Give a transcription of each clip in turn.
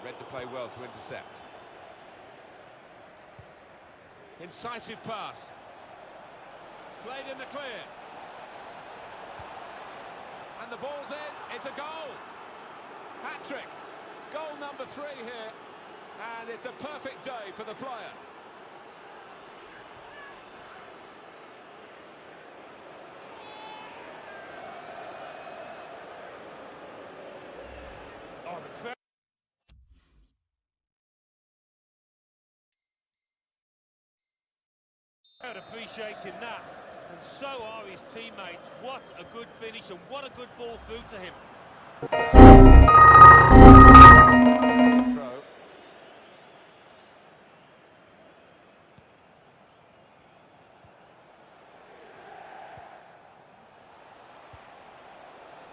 Read the play well to intercept. Incisive pass. Played in the clear. And the ball's in. It's a goal. Hat-trick. Goal number 3 here. And it's a perfect day for the player. Oh, the crowd appreciating that, and so are his teammates. What a good finish and what a good ball through to him. Throw.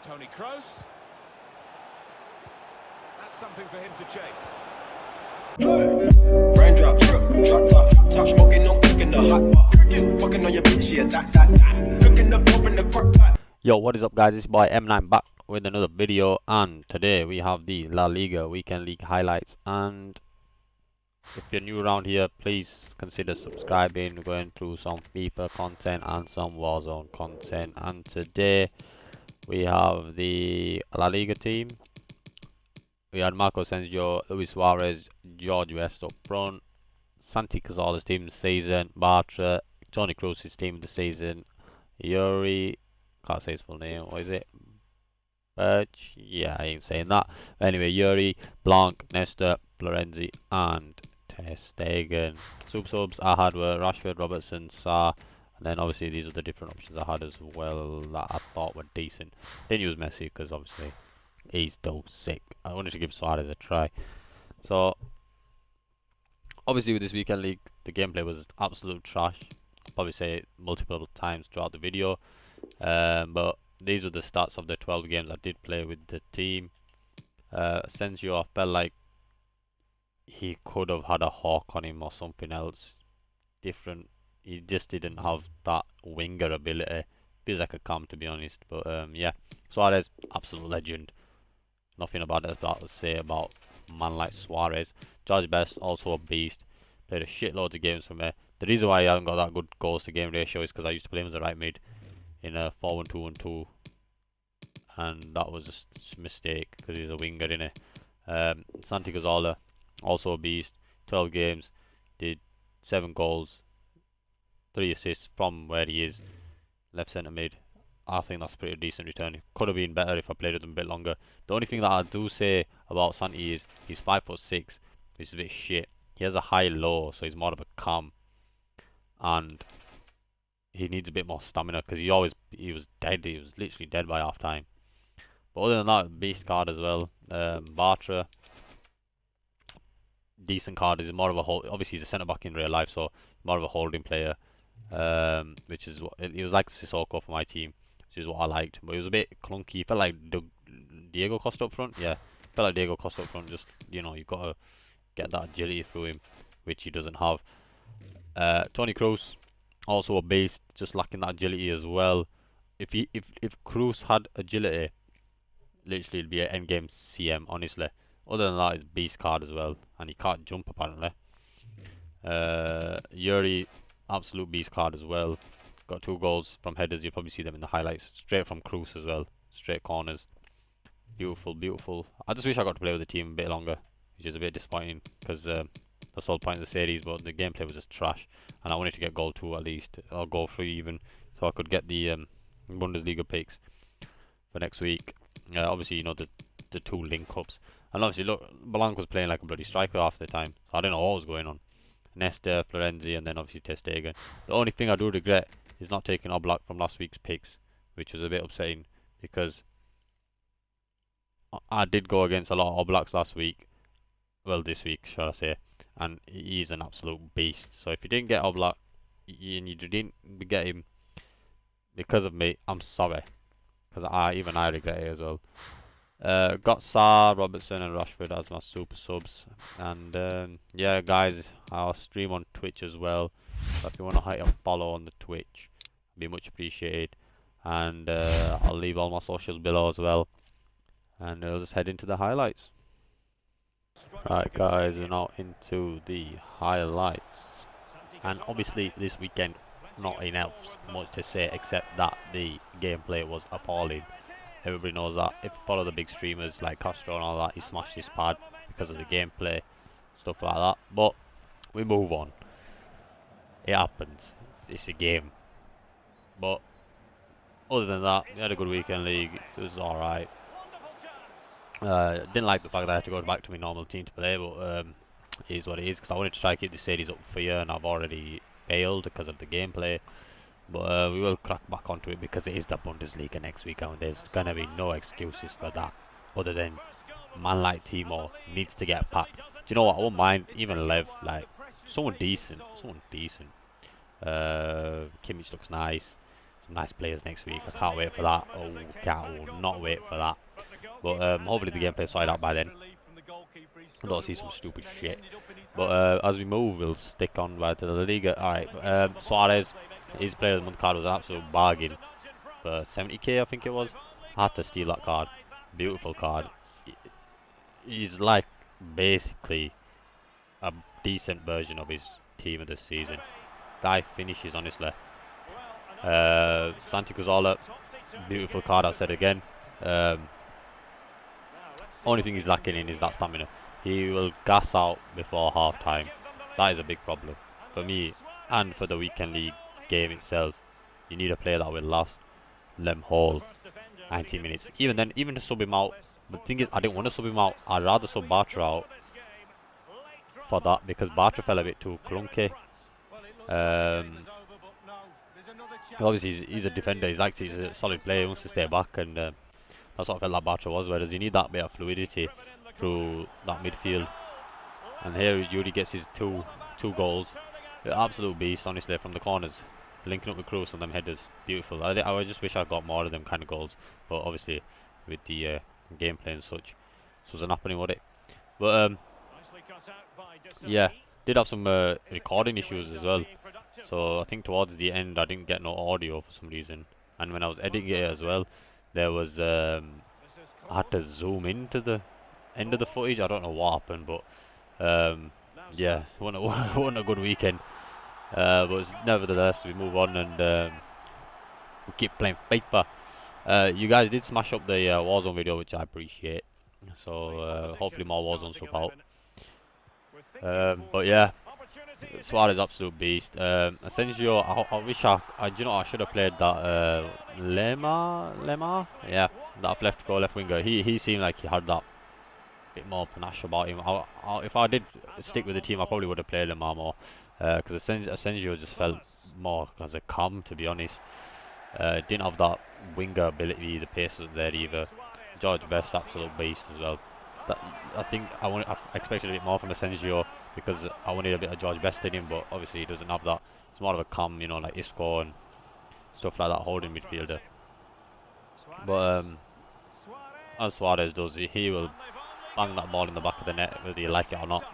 Tony Kroos. That's something for him to chase. Raindrop, drop top, top smoking, no cooking the hot pot. Fucking on your bitch, yeah, that. Cooking up, open the crock pot. Yo, what is up, guys? It's your boy M9 back with another video, and today we have the La Liga Weekend League highlights. And if you're new around here, please consider subscribing. We're going through some FIFA content and some Warzone content, and today we have the La Liga team. We had Marco Asensio, Luis Suarez, George West up front, Santi Cazorla's team of the season, Bartra, Toni Kroos' team of the season, Yuri, can't say his full name, what is it? Birch? Yeah, I ain't saying that. Anyway, Yuri, Blanc, Nesta, Florenzi, and Ter Stegen. Subs I had were Rashford, Robertson, Sarr, and then obviously these are the different options I had as well that I thought were decent. Didn't use Messi because obviously he's still sick. I wanted to give Suarez a try. So obviously with this weekend league, the gameplay was absolute trash. I'll probably say it multiple times throughout the video. But these are the stats of the 12 games I did play with the team. Asensio, I felt like he could have had a hawk on him or something else different. He just didn't have that winger ability. Feels like a cam, to be honest. But yeah, Suarez, absolute legend. Nothing about it to say about a man like Suarez. George Best, also a beast. Played a shitload of games for me. The reason why he hasn't got that good goals to game ratio is because I used to play him as a right mid in a 4-1-2-1-2, and that was just a mistake because he's a winger, innit? Santi Cazorla, also a beast. 12 games, did 7 goals, 3 assists from where he is, left centre mid. I think that's a pretty decent return. It could have been better if I played with him a bit longer. The only thing that I do say about Santi is he's 5'6", which is a bit shit. He has a high low, so he's more of a cam, and he needs a bit more stamina because he was dead. He was literally dead by half time. But other than that, beast card as well. Bartra, decent card. Is more of a obviously he's a centre back in real life, so more of a holding player. Which is what he was like Sissoko for my team, which is what I liked. But it was a bit clunky. He felt like Diego Costa up front. Yeah, felt like Diego Costa up front. Just, you know, you've got to get that agility through him, which he doesn't have. Toni Kroos, also a beast, just lacking that agility as well. If Kroos had agility, literally it'd be an endgame CM, honestly. Other than that, it's beast card as well, and he can't jump apparently. Yuri, absolute beast card as well. Got 2 goals from headers. You'll probably see them in the highlights. Straight from Kroos as well. Straight corners. Beautiful, beautiful. I just wish I got to play with the team a bit longer, which is a bit disappointing because that's the whole point of the series. But the gameplay was just trash, and I wanted to get goal 2 at least, or goal 3 even, so I could get the Bundesliga picks for next week. Obviously, you know, the 2 link ups, and obviously look, Blanc was playing like a bloody striker half the time, so I don't know what was going on. Nesta, Florenzi, and then obviously Ter Stegen. The only thing I do regret is not taking Oblak from last week's picks, which was a bit upsetting because I did go against a lot of Oblaks last week. Well, this week, shall I say, and he's an absolute beast. So if you didn't get Oblak and you didn't get him because of me, I'm sorry, because I regret it as well. Got Sarr, Robertson, and Rashford as my super subs. And yeah, guys, I'll stream on Twitch as well. So if you want to hit a follow on the Twitch, it'd be much appreciated. And I'll leave all my socials below as well. And we'll just head into the highlights. Right, guys, we're now into the highlights, and obviously this weekend not enough much to say except that the gameplay was appalling. Everybody knows that. If you follow the big streamers like Castro and all that, he smashed his pad because of the gameplay, stuff like that. But we move on. It happens. It's a game. But other than that, we had a good weekend league. It was alright. Didn't like the fact that I had to go back to my normal team to play, but it is what it is, because I wanted to try to keep the series up for you, and I've already failed because of the gameplay. But we will crack back onto it because it is the Bundesliga next week, and there's going to be no excuses for that, other than man like Timo needs to get packed. Do you know what? I won't mind even Lev, like someone decent. Kimmich looks nice. Some nice players next week. I can't wait for that. Oh, will not wait for that. But hopefully the gameplay sorted out by then. I don't see some stupid shit. But as we move, we'll stick on right to the Liga. Alright, Suarez, his player of the month card was an absolute bargain. For 70k, I think it was. I had to steal that card. Beautiful card. He's like basically a decent version of his team of this season. Guy finishes, honestly. Santi Cazorla, beautiful card, I said again. Only thing he's lacking in is that stamina. He will gas out before half time. That is a big problem for me and for the weekend league game itself. You need a player that will last them whole 90 minutes. Even then, even to sub him out. But the thing is, I didn't want to sub him out. I'd rather sub Bartra out for that, because Bartra fell a bit too clunky. Obviously he's a defender. He's a solid player. He wants to stay back, and that's what I felt like Bartra was. Whereas you need that bit of fluidity through that midfield. And here Yuri gets his two goals. The absolute beast, honestly, from the corners, linking up with Cruz on them headers. Beautiful. I just wish I got more of them kind of goals, but obviously with the gameplay and such, so wasn't happening with it. But yeah, did have some recording issues as well. So I think towards the end I didn't get no audio for some reason, and when I was editing it as well, there was I had to zoom into the end of the footage. I don't know what happened, but yeah, wasn't a good weekend. But nevertheless, we move on, and we keep playing FIFA. You guys did smash up the Warzone video, which I appreciate. So hopefully more Warzone stuff out. But yeah, Suarez absolute beast. Asensio, I wish do you know, I should have played that Lemar, yeah, that left winger. He seemed like he had that bit more panache about him. If I did stick with the team, I probably would have played Lemar more, because Asensio just felt more as a cam, to be honest. Didn't have that winger ability. The pace wasn't there either. George Best, absolute beast as well. I think I expected a bit more from Asensio, because I wanted a bit of George Best in him, but obviously he doesn't have that. It's more of a cam, you know, like Isco and stuff like that, holding midfielder. But as Suarez does, he will bang that ball in the back of the net, whether you like it or not.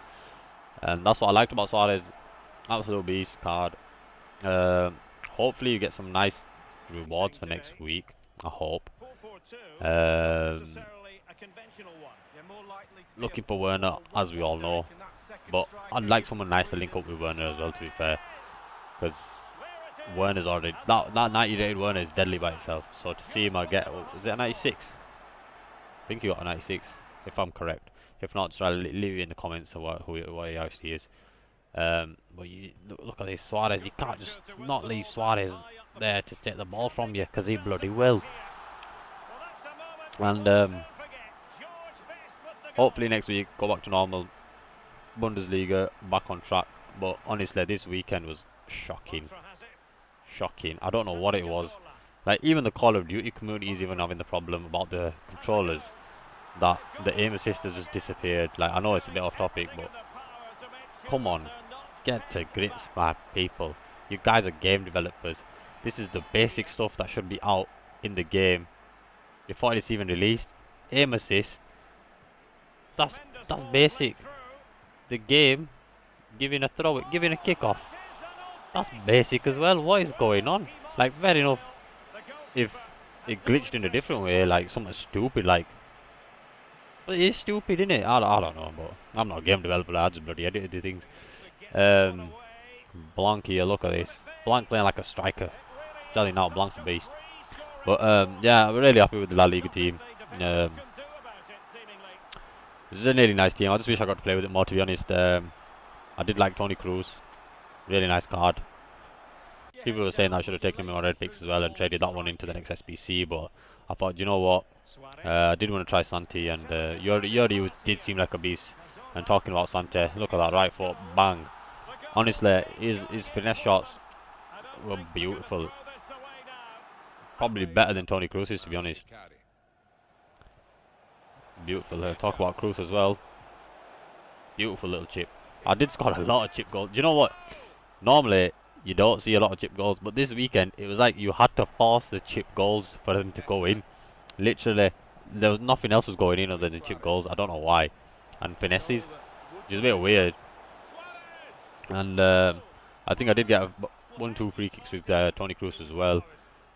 And that's what I liked about Suarez. Absolute beast card. Hopefully you get some nice rewards for next week, I hope. Looking for Werner, as we all know, but I'd like someone nice to link up with Werner as well, to be fair, because Werner's already, that 90 rated Werner is deadly by itself. So to see him, I get, is it a 96? I think he got a 96, if I'm correct. If not, just leave it in the comments of what he actually is. But you look at this Suarez. You can't just not leave Suarez there to take the ball from you, because he bloody will. And hopefully next week go back to normal. Bundesliga back on track. But honestly, this weekend was shocking. I don't know what it was. Like, even the Call of Duty community is even having the problem about the controllers, that the aim assist has just disappeared. Like, I know it's a bit off topic, but come on, get to grips, my people. You guys are game developers. This is the basic stuff that should be out in the game before it's even released. Aim assist, that's basic. The game, giving a throw, giving a kickoff, that's basic as well. What is going on? Like, fair enough if it glitched in a different way, like something stupid, like But it's stupid, isn't it? I don't know, but I'm not a game developer. I just bloody edit the things. Blanc here, look at this. Blanc playing like a striker. Tell you now, Blanc's a beast. But yeah, we're really happy with the La Liga team. This is a really nice team. I just wish I got to play with it more, to be honest. I did like Tony Cruz. Really nice card. People were saying that I should have taken him in my red picks as well and traded that one into the next SBC, but I thought, you know what? I did want to try Santi, and Yuri did seem like a beast. And talking about Santi, look at that right foot, bang. Honestly, his finesse shots were beautiful. Probably better than Tony Cruz's, to be honest. Beautiful. Talk about Cruz as well. Beautiful little chip. I did score a lot of chip goals. Do you know what? Normally, you don't see a lot of chip goals, but this weekend, it was like you had to force the chip goals for them to go in. Literally, there was nothing else was going in other than chip goals. I don't know why. And finesses, which is a bit weird. And I think I did get 1-2 free kicks with Tony Cruz as well,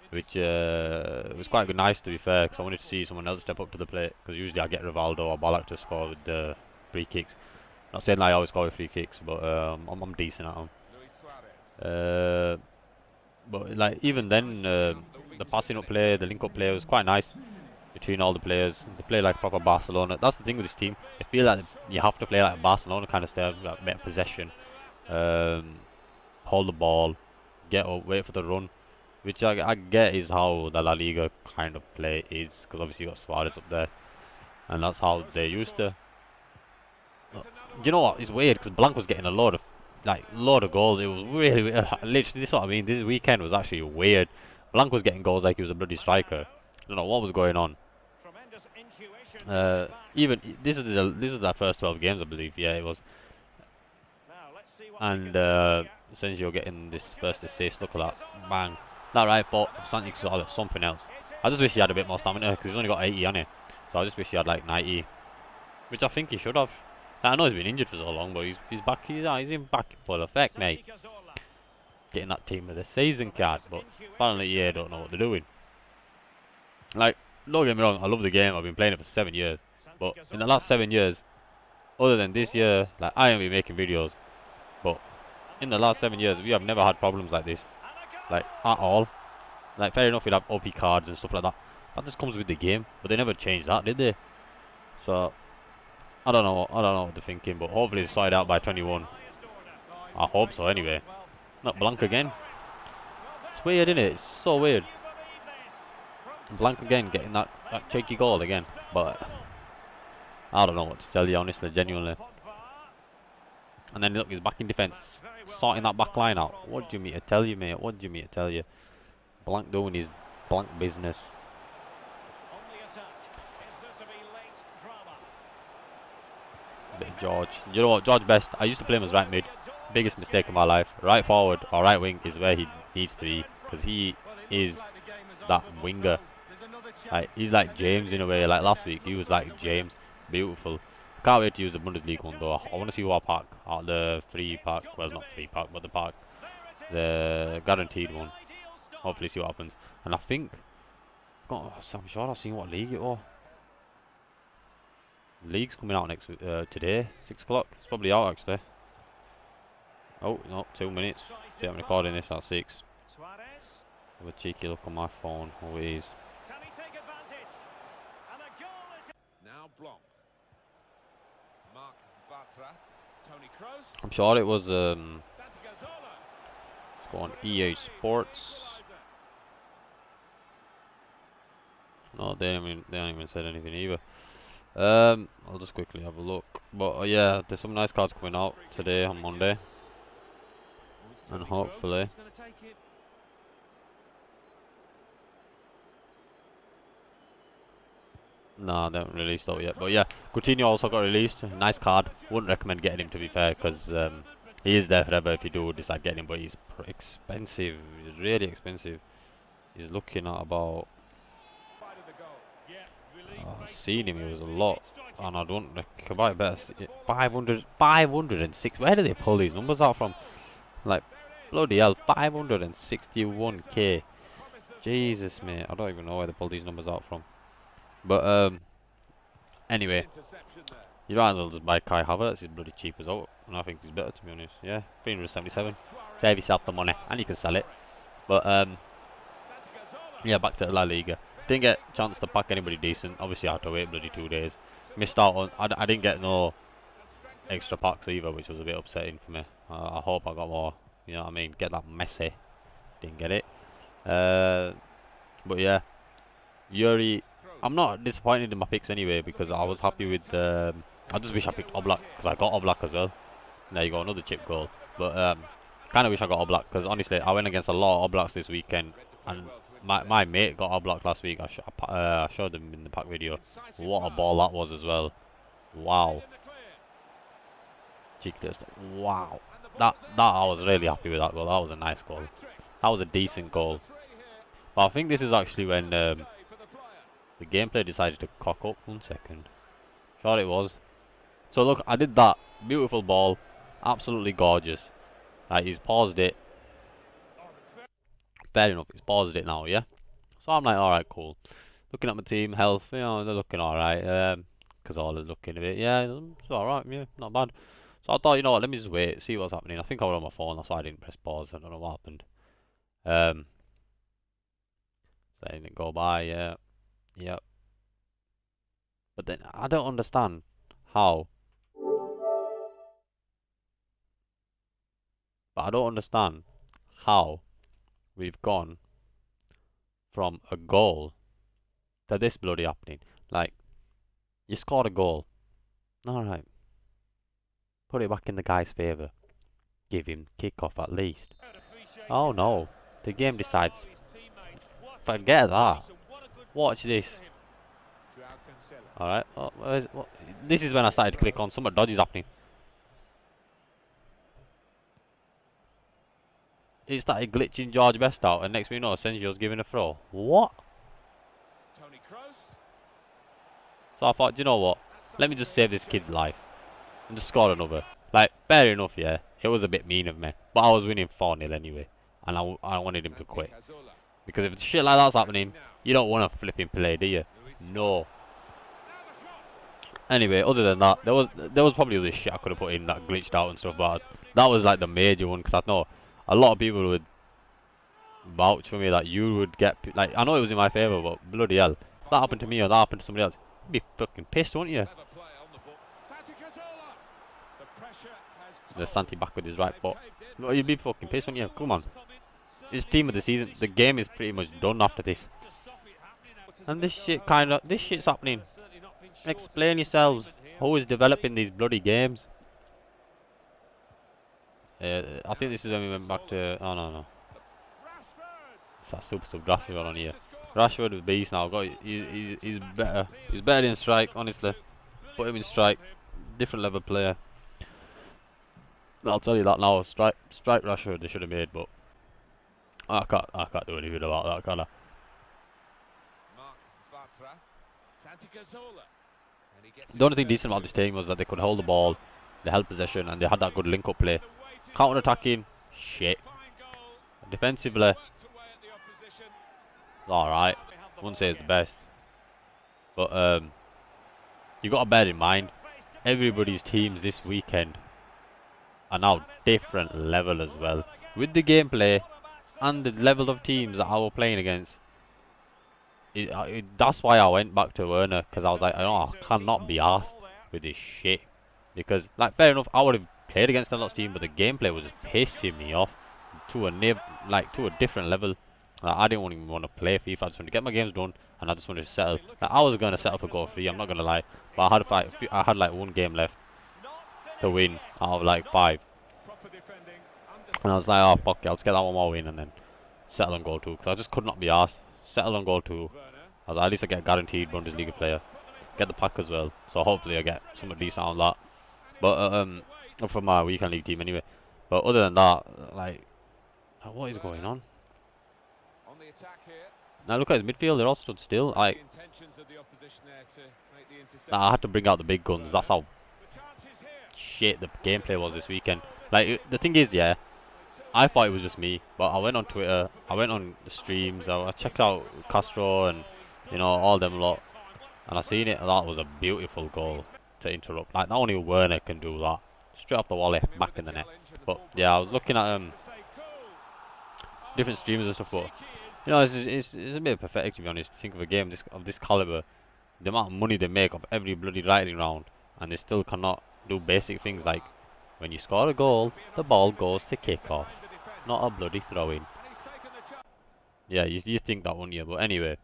which was quite good, nice to be fair, because I wanted to see someone else step up to the plate, because usually I get Rivaldo or Ballack to score with the free kicks. Not saying that I always score with free kicks, but I'm decent at them. But like even then, the passing up play, the link up play was quite nice between all the players. They play like proper Barcelona. That's the thing with this team. I feel like you have to play like Barcelona kind of style, like better possession, hold the ball, get up, wait for the run, which I get is how the La Liga kind of play is, because obviously you got Suarez up there, and that's how they used to. You know what? It's weird because Blanc was getting a load of goals. It was really weird. Literally, this is what I mean. This weekend was actually weird. Blanc was getting goals like he was a bloody striker. I don't know what was going on. Even this is their first 12 games, I believe. Yeah, it was. And Sergio getting this first assist. Look at that, bang! That right foot, Santi Cazorla, something else. I just wish he had a bit more stamina because he's only got 80 on it. So I just wish he had like 90, which I think he should have. I know he's been injured for so long, but he's back. He's in back full effect, mate. Getting that team of the season card, but apparently EA don't know what they're doing. Like, don't get me wrong, I love the game. I've been playing it for 7 years, but in the last 7 years, other than this year, like I haven't been making videos, but in the last 7 years, we have never had problems like this, like at all. Like fair enough, we'd have OP cards and stuff like that. That just comes with the game, but they never changed that, did they? So I don't know what they're thinking, but hopefully they sort it out by 21. I hope so anyway. Not Blanc again. It's weird, isn't it? It's so weird. Blanc again, getting that cheeky goal again. But I don't know what to tell you, honestly, genuinely. And then look, he's back in defence, sorting that back line out. What do you mean to tell you, mate? What do you mean to tell you? Blanc doing his Blanc business. Bit of George. You know what? George best. I used to play him as right mid. Biggest mistake of my life. Right forward or right wing is where he needs to be, because he is that winger. Like, he's like James in a way. Like last week, he was like James. Beautiful. Can't wait to use the Bundesliga one though. I want to see what pack, the free pack. Well, not free pack, but the pack, the guaranteed one. Hopefully, see what happens. And I think, I'm sure I've seen what league it was. League's coming out next today, 6 o'clock. It's probably out actually. Oh no, 2 minutes. See, I'm recording this at 6. Have a cheeky look on my phone. Oh, it is. Now Blanc. Mark Bartra. Tony Kroos. I'm sure it was let's go on EA Sports. No, they haven't even said anything either. I'll just quickly have a look. But yeah, there's some nice cards coming out today on Monday, and hopefully. Nah, they haven't released out yet. But yeah, Coutinho also got released. Nice card. Wouldn't recommend getting him, to be fair, because he is there forever if you do decide getting him. But he's expensive. He's really expensive. He's looking at about. I've seen him. He was a lot, and I don't buy better. 506. Where do they pull these numbers out from? Like, bloody hell, 561k. Jesus, mate. I don't even know where they pull these numbers out from. But Anyway, you might as well just buy Kai Havertz. He's bloody cheap as well, and I think he's better, to be honest. Yeah, 377. Save yourself the money, and you can sell it. But yeah, back to La Liga. Didn't get a chance to pack anybody decent. Obviously, I had to wait bloody 2 days. Missed out on. I didn't get no extra packs either, which was a bit upsetting for me. I hope I got more. You know what I mean? Get that Messi. Didn't get it. But yeah, Yuri. I'm not disappointed in my picks anyway because I was happy with. I just wish I picked Oblak because I got Oblak as well. There you go, another chip goal. But kind of wish I got Oblak because honestly, I went against a lot of Oblaks this weekend, and my mate got Oblak last week. I showed him in the pack video. What a ball that was as well. Wow. Wow. That I was really happy with that goal. That was a nice goal. That was a decent goal. But I think this is actually when the gameplay decided to cock up. 1 second. Sure it was. So look, I did that. Beautiful ball. Absolutely gorgeous. Right, he's paused it. Fair enough, he's paused it now, yeah? So I'm like, alright, cool. Looking at my team, health, you know, they're looking alright. Cazorla's looking a bit, yeah, it's alright, yeah, not bad. So I thought, you know what, let me just wait, see what's happening. I think I was on my phone, that's why I didn't press pause. I don't know what happened. Letting it go by, yeah. Yep. But then, I don't understand how. But I don't understand how we've gone from a goal to this bloody happening. Like, you scored a goal. Alright. Put it back in the guy's favour. Give him kick-off at least. Oh no. The game decides. Forget that. Watch this. Alright. Oh, this is when I started to click on something dodgy's happening. It started glitching George Best out, and next thing you know, Asensio's giving a throw. What? So I thought, you know what? Let me just save this kid's life and just score another. Like, fair enough, yeah. It was a bit mean of me, but I was winning 4-0 anyway, and I wanted him to quit. Because if shit like that's happening, you don't want to flipping play, do you? No. Anyway, other than that, there was probably other shit I could have put in that glitched out and stuff, but that was like the major one, because I know a lot of people would vouch for me that you would get, like, I know it was in my favour, but bloody hell, if that happened to me or that happened to somebody else, you'd be fucking pissed, wouldn't you? There's Santi back with his right foot. No, you'd be fucking pissed, wouldn't you? Come on. It's team of the season. The game is pretty much done after this. And this shit's happening. Explain yourselves. Who is developing these bloody games? I think this is when we went back to... Oh, no. It's that super sub Rashford on here. Rashford is beast now. He's better. He's better in strike, honestly. Put him in strike. Different level player. I'll tell you that now. Strike Rashford they should have made, but I can't do anything about that, can I? The only thing decent about this team was that they could hold the ball, they held possession, and they had that good link-up play. Counter-attacking, shit. Defensively, alright. Wouldn't say it's the best, but you got to bear in mind, everybody's teams this weekend are now different level as well. With the gameplay and the level of teams that I was playing against, that's why I went back to Werner, because I was like, I cannot be arsed with this shit. Because, like, fair enough, I would have played against a lot of teams, but the gameplay was just pissing me off to a different level. Like, I didn't even want to play FIFA. I just wanted to get my games done, and I just wanted to settle. Like, I was going to settle for goal free, I'm not going to lie, but I had like 1 game left to win out of like 5, and I was like, oh fuck it, I'll just get that 1 more win and then settle on goal 2, because I just could not be arsed. Settle on goal 2. I was like, at least I get a guaranteed Bundesliga player, get the pack as well, so hopefully I get something decent on that. But for my weekend league team anyway. But other than that, like, what is going on? Now look at his midfield, they're all stood still. Like, I had to bring out the big guns. That's how shit the gameplay was this weekend. Like, the thing is, yeah, I thought it was just me, but I went on Twitter, I went on the streams, I checked out Castro and, you know, all them lot, And I seen it, and that was a beautiful goal to interrupt. Like, not only Werner can do that. Straight off the volley, back in the net. But yeah, I was looking at different streams and stuff, but you know, it's a bit pathetic, to be honest, to think of a game of this caliber, the amount of money they make off every bloody lightning round, and they still cannot do basic things like when you score a goal, the ball goes to kick off, not a bloody throw in. Yeah, you think that, wouldn't you? But anyway,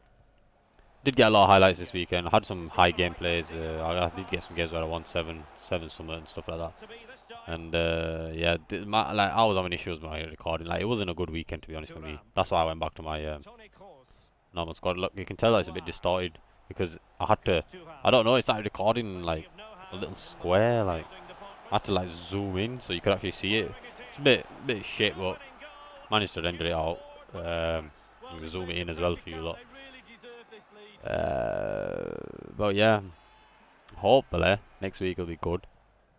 did get a lot of highlights this weekend. I had some high gameplays. I did get some games where I won 7 something and stuff like that. And yeah, like, I was having issues with my recording. Like, it wasn't a good weekend, to be honest with me. That's why I went back to my normal squad. Look, you can tell that it's a bit distorted because I had to. I don't know. It started recording like a little square. Like, I had to like zoom in so you could actually see it. It's a bit shit, but managed to render it out. Zoom it in as well for you lot. But yeah, hopefully next week will be good.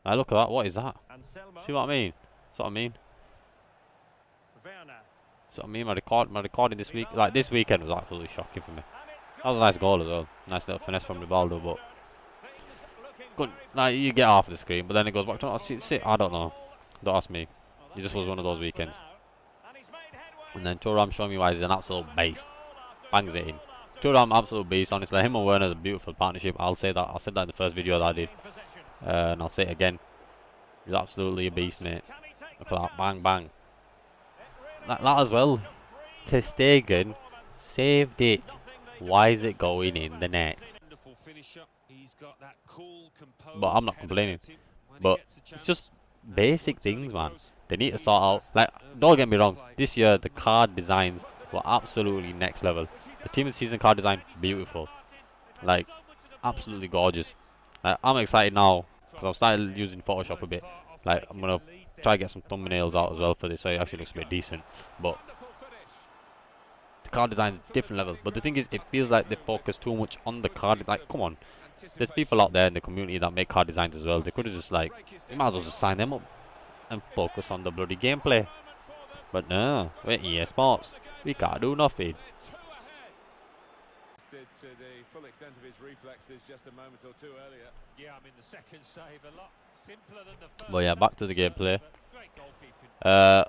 Now look at that. What is that? See what I mean? That's what I mean. That's what I mean. My recording this week, like this weekend, was absolutely shocking for me. That was a nice goal as well. Nice little finesse from Rivaldo, but good. Like, you get half of the screen, but then it goes back to I don't know. Don't ask me. It just was one of those weekends. And then Thuram showing me why he's an absolute beast. Bangs it in. Thuram, absolute beast. Honestly, him and Werner is a beautiful partnership. I'll say that. I said that in the first video that I did. And I'll say it again. He's absolutely a beast, mate. Look at that. Bang, bang. That as well. Ter Stegen saved it. Why is it going in the net? But I'm not complaining. But it's just basic things, man. They need to sort out. Like, don't get me wrong. This year, the card designs were absolutely next level. The team of the season card design, beautiful. Like, absolutely gorgeous. Like, I'm excited now because I've started using Photoshop a bit. Like, I'm gonna try to get some thumbnails out as well for this, so it actually looks a bit decent. But the card design is different level. But the thing is, it feels like they focus too much on the card. Like, come on, there's people out there in the community that make card designs as well. They could have just like, you might as well just sign them up and focus on the bloody gameplay. But no, we're EA Sports. We can't do nothing. To the full extent of his reflexes just a moment or two earlier. Yeah, I mean the second save a lot simpler than the first. But yeah, back to the gameplay.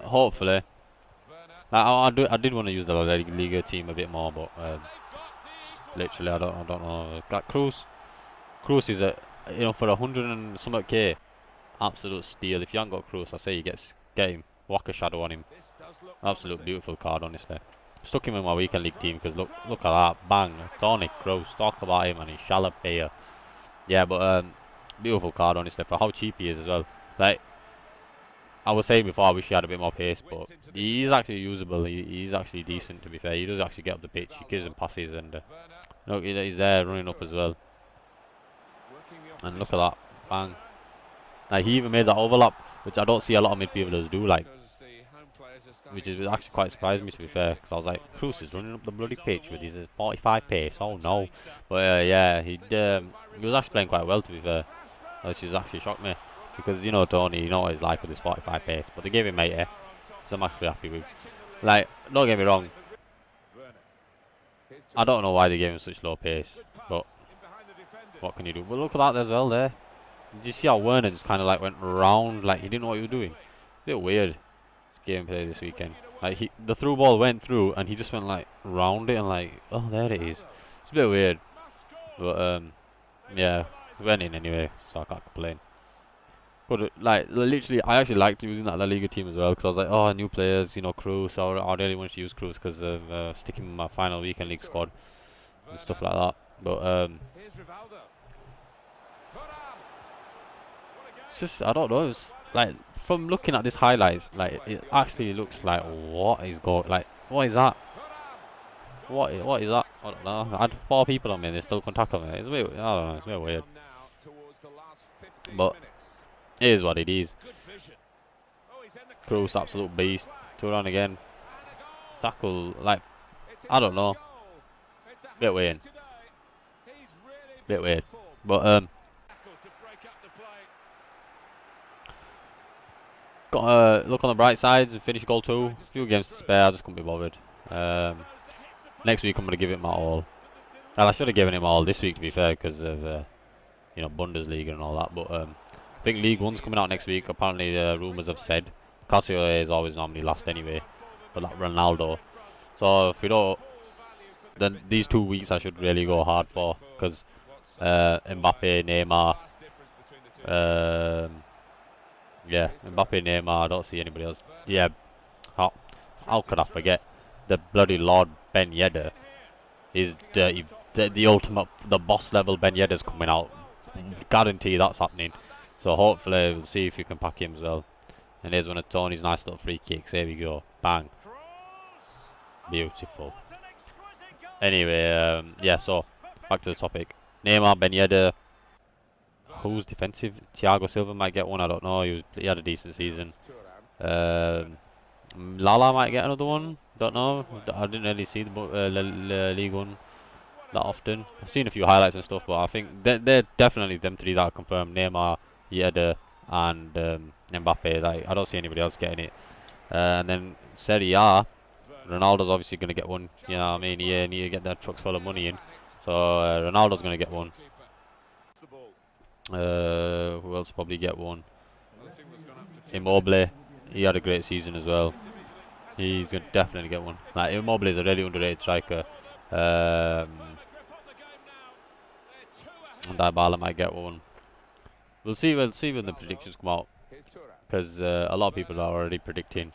Hopefully, I did want to use the Liga team a bit more, but literally I don't know. Got Cruz is a, you know, for 100 and something K, absolute steal. If you haven't got Cruz, I say you get him. Walk a shadow on him. Absolute beautiful card, honestly. Stuck him in my weekend league team because look at that, bang, Toni Kroos. Talk about him and his shallow player. Yeah, but beautiful card, honestly, for how cheap he is as well. Like I was saying before, I wish he had a bit more pace, but he's actually usable. He's actually decent, to be fair. He does actually get up the pitch. He gives him passes, and look, he's there running up as well. And look at that, bang. Like, he even made that overlap, which I don't see a lot of midfielders do. Like, which is actually quite surprised me, to be fair, because I was like, Cruz is running up the bloody pitch with his 45 pace. Oh no! But yeah, he was actually playing quite well, to be fair. Which has actually shocked me, because you know Tony, you know what he's like with his 45 pace. But they gave him 80, so I'm actually happy with. Like, don't get me wrong, I don't know why they gave him such low pace, but what can you do? But look at that as well there. Did you see how Werner just kind of like went round, like he didn't know what he was doing? A bit weird. Gameplay this weekend. Like, the through ball went through and he just went like round it and like, oh, there it is. It's a bit weird, but yeah, it went in anyway, so I can't complain. But like, literally, I actually liked using that La Liga team as well, because I was like, oh, new players, you know, Cruz. So I really wanted to use Cruz because of sticking with my final weekend league squad and stuff like that. But it's just, I don't know. It's like, from looking at this highlights, like, it actually looks like, what is going, like, what is that? What is that? I don't know. I had 4 people on me and they still couldn't tackle me. It's weird. I don't know. It's a bit weird. But it is what it is. Cruz, absolute beast. 2 on again. Tackle, like, I don't know. Bit weird. Bit weird. But got to look on the bright side and finish goal 2. A few games to spare, I just couldn't be bothered. Next week I'm going to give it my all. Well, I should have given him all this week, to be fair, because of you know, Bundesliga and all that. But I think League One's coming out next week. Apparently, rumours have said Casio is always normally last anyway, but like Ronaldo. So if we don't, then these 2 weeks I should really go hard for, because Mbappe, Neymar, yeah, Mbappe, Neymar. I don't see anybody else. Yeah, how could I forget the bloody Lord Ben Yedder? Is the ultimate, the boss level Ben Yedder's coming out. Guarantee that's happening. So hopefully we'll see if you can pack him as well. And here's one of Tony's nice little free kicks. There we go. Bang. Beautiful. Anyway, yeah, so back to the topic. Neymar, Ben Yedder. Who's defensive? Thiago Silva might get one, I don't know. He had a decent season. Lala might get another one. Don't know. I didn't really see the League One that often. I've seen a few highlights and stuff, but I think they're definitely them three that are confirmed. Neymar, Yedder, and Mbappe. Like, I don't see anybody else getting it. And then Serie A, Ronaldo's obviously going to get one. You know what I mean? He need to get their trucks full of money in. So Ronaldo's going to get one. Who else probably get one? Immobile. He had a great season as well. He's going to definitely get one. Like, Immobile is a really underrated striker. And Dybala might get one. We'll see when the predictions come out, because a lot of people are already predicting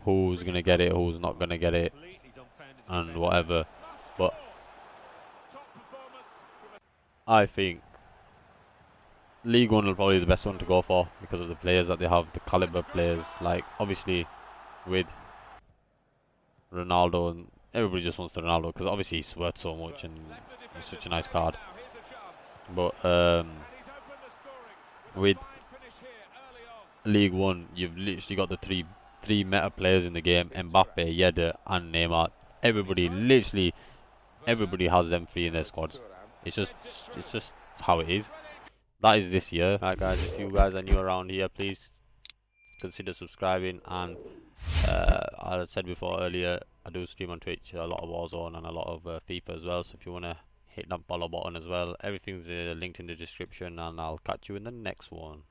who's going to get it, who's not going to get it, and whatever. But I think League One will probably be the best one to go for, because of the players that they have, the caliber players. Like, obviously with Ronaldo, and everybody just wants the Ronaldo because obviously he's worth so much and he's such a nice card. But with League One, you've literally got the three meta players in the game: Mbappe, Yedder, and Neymar. Literally everybody has them three in their squads. It's just how it is. That is this year. Right, guys, if you guys are new around here, please consider subscribing. And as I said before earlier, I do stream on Twitch a lot of Warzone and a lot of FIFA as well. So if you want to hit that follow button as well, everything's linked in the description, and I'll catch you in the next one.